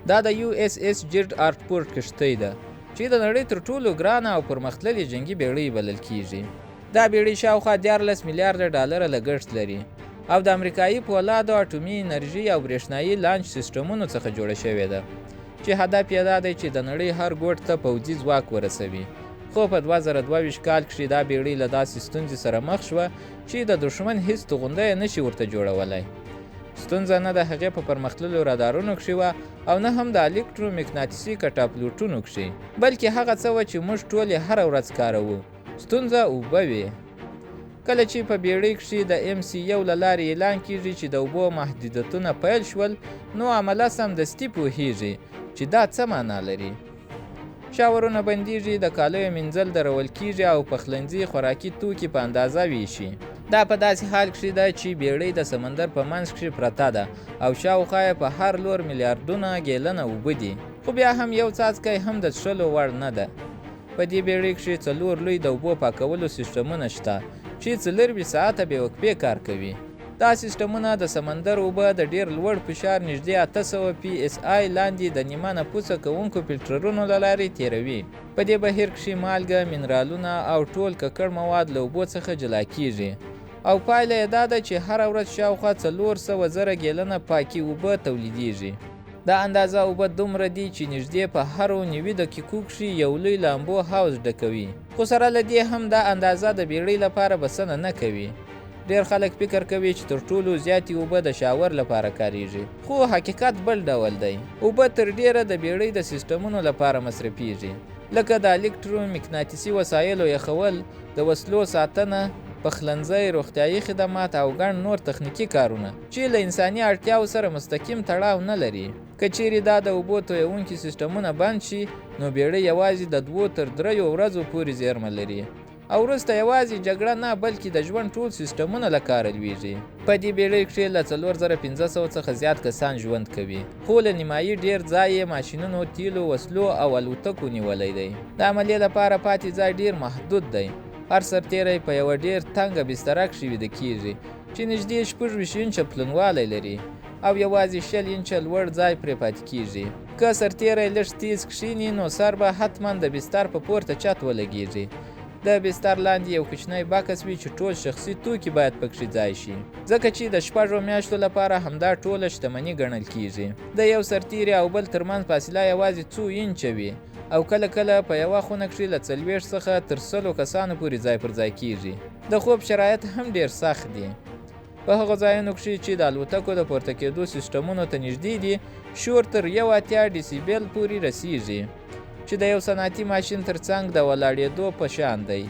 دا د یو اس اس جیرډ آرټپورټ کښتۍ ده چې د نړۍ تر ټولو ګرانه او پرمختللې جنگي بیړۍ بلل کیږي. دا بیړۍ شاوخوا 14 میلیارډ ډالر لګښت لري او د امریکایي پولادو اټومي انرژي او برېښنایي لانچ سیسټمونو څخه جوړه شوې ده چې هدف یې دا دی چې د نړۍ هر ګوټ ته پوځي ځواک ورسوي. خو په 2022 کال کښې دا بیړۍ له داسې ستونزې سره مخ شوه چې د دښمن هیڅ توغنده یې نشي ورته جوړولی. ستونزه نه د هغې په پرمختللو رادارونو کښې وه او نه هم د الکترومقناطیسي کټاپلوټونو کښې، بلکې هغه څه وه چې موږ ټول یې هره ورځ کاروو. ستونزه اوبه وې. کله چې په بیړۍ کښې د MCU له لارې اعلان کیږي چې د اوبو محدودیتونه پیل شول، نو عمله سمدستي پوهیږي چې دا څه معنا لري. شاورونه بندیږي، د کالیو مینځل درول کیږي او پخلنځي خوراکي توکي په اندازه ویشي. دا په داسې حال کښې ده چې بیړۍ د سمندر په منځ کښې پرته ده او شاوخوا یې په هر لور میلیارډونه ګیلنه اوبه دي، خو بیا هم یو څاڅکی هم د څښلو وړ نه ده. په دې بیړۍ کښې 4 لوی د اوبو پاکولو سیسټمونه شته چې 24 ساعته بې وقفې کار کوي. دا سیسټمونه د سمندر اوبه د ډیر لوړ فشار نږدې 800 PSI لاندې د نیمه نفوذ کوونکو فلټرونو له لارې تیروي. په دې بهیر کښې مالګه، منرالونه او ټول ککړ مواد له اوبو څخه جلا کیږي او پایله یې دا ده چې هره ورځ شاوخوا 400,000 ګیلنه پاکې اوبه تولیدیږي. دا اندازه اوبه دومره دي چې نږدې په هرو 90 دقیقو کښې یو لوی لامبو حوض ډکوي. خو سره له دې هم دا اندازه د بیړۍ لپاره بسنه نه کوي. ډېر خلک فکر کوي چې تر ټولو زیاتې اوبه د شاور لپاره کاریږي، خو حقیقت بل ډول دی. اوبه تر ډیره د بیړۍ د سیسټمونو لپاره مصرفیږي، لکه د الکترومقناطیسي وسایلو یخول، د وسلو ساتنه، پخلنځی، روغتیایي خدمات او ګڼ نور تخنیکي کارونه چې له انساني اړتیاو سره مستقیم تړاو نه لري. که چیرې دا د اوبو تویونکي سیسټمونه بند شي، نو بیړۍ یوازې د 2 تر 3 ورځو پورې زیرمه لري او وروسته یوازې جګړه نه بلکې د ژوند ټول سیسټمونه له کاره لویږي. په دې بیړۍ کښې له 4500 څخه زیات کسان ژوند کوي، خو له نیمایي ډېر ځای یې ماشینونو، تیلو، وسلو او الوتکو نیولی دی. د عملیې لپاره پاتې ځای ډېر محدود دی. هر سرتیری په یوه ډېر تنګه بستره کښې ویده کیږي چې نږدې 26 انچه پلنوالی لري او یوازې 20 انچه لوړ ځای پرې پاتې کیږي. که سرتیری لږ تیز کښېني، نو سر به حتما د بستر په پورته چت ولګیږي. د بستر لاندې یو کوچنی بکس وي چې ټول شخصي توکي باید پکښې ځای شي، ځکه چې د 6 میاشتو لپاره همدا ټوله شتمني ګڼل کیږي. د یو سرتیري او بل ترمنځ فاصله یوازې څو انچه وي او کله کله په یوه خونه کښې له 40 څخه تر 100 کسانو پورې ځای پر ځای کیږي. د خوب شرایط هم ډېر سخت دي. په هغو ځایونو کښې چې د الوتکو د پورته کېدو سیسټمونو ته نږدې دي، شور تر 1.8 ډیسیبل پورې رسیږي، چې د یو صنعتي ماشین تر څنګ د ولاړېدو په شان دی.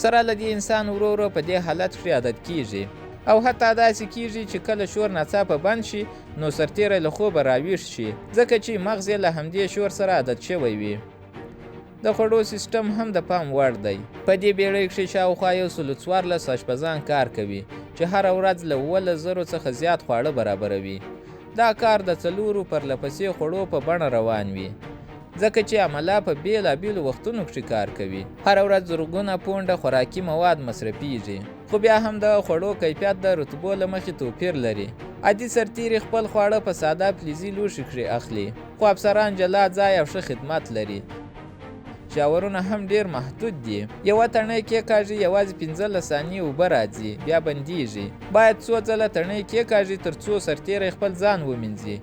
سره له دې انسان ورو ورو په دې حالت کښې عادت کیږي او حتی داسې کیږي چې کله شور ناڅاپه بند شي، نو سرتیری له خوبه راویښ شي، ځکه چې مغز یې له همدې شور سره عادت شوی وي. د خوړو سیسټم هم د پام وړ دی. په دې بیړۍ کښې شاوخوا 114 اشپزان کار کوي چې هره ورځ له 20,000 څخه زیات خواړه برابروي. دا کار د 4 پرلهپسې خوړو په بڼه روان وي، ځکه چې عمله په بېلابېلو وختونو کښې کار کوي. هره ورځ زرګونه پونډه خوراکي مواد مصرفیږي، خو بیا هم د خوړو کیفیت د رتبو له مخې توپیر لري. عادي سرتیري خپل خواړه په ساده فلزي لوښي کښې اخلي، خو افسران جلا ځای او ښه خدمت لري. شاورونه هم ډېر محدود دي. یوه تڼۍ کېکاږي، یوازې 15 ثانیې اوبه راځي، بیا بندیږي. باید څو ځله تڼۍ کېکاږي تر څو سرتیری خپل ځان ومینځي.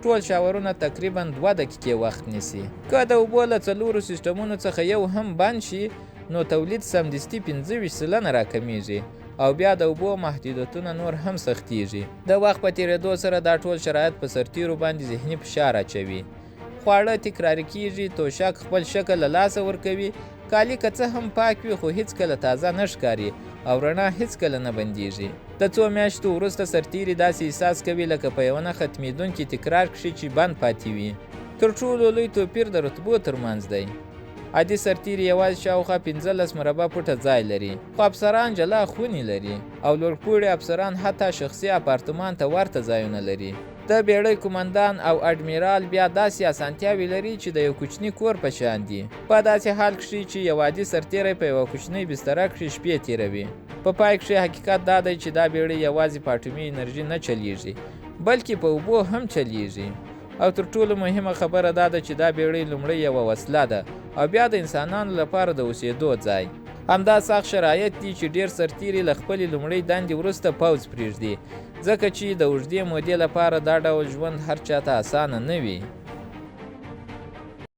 ټول شاورونه تقریبا 2 دقیقې وخت نیسي. که د اوبو له 4 سیسټمونو څخه یو هم بند شي، نو تولید سمدستي 25 سلنه راکمیږي او بیا د اوبو محدودیتونه نور هم سختیږي. د وخت په تېرېدو سره دا ټول شرایط په سرتیرو باندې ذهني فشار اچوي. خواړه تکراري کیږي، توشک خپل شکل له لاسه ورکوي، کالي که څه هم پاک وي خو هیڅکله تازه نه ښکاري او رڼا هیڅکله نه بندیږي. د 2 میاشتو وروسته سرتیري داسې احساس کوي لکه په یوه نه ختمېدونکي تکرار کښې چې بند پاتې وي. تر ټولو لوی توپیر د رتبو ترمنځ دی. عادي سرتیري یوازې شاوخوا 15 مربع فوټه ځای لري، خو افسران جلا خونې لري او لوړپوړي افسران حتی شخصي اپارتمان ته ورته ځایونه لري. د بیړۍ قومندان او اډمیرال بیا داسې اسانتیاوې لري چې د یو کوچني کور په شان دي، په داسې حال کښې چې یو عادي سرتیری په یوه کوچنۍ بستره کښې شپې تېروي. په پای کښې حقیقت دا دی چې دا بیړۍ یوازې په اټومي انرژي نه چلیږي، بلکې په اوبو هم چلیږي. او تر ټولو مهمه خبره دا ده چې دا بیړۍ لومړی یوه وسله ده او بیا د انسانانو لپاره د اوسېدو ځای. همدا سخت شرایط دي چې ډیر سرتیري له خپلې لومړۍ دندې وروسته پوځ پرېږدي، ځکه چې د اوږدې مودې لپاره دا ډول ژوند هر چاته اسانه نه وي.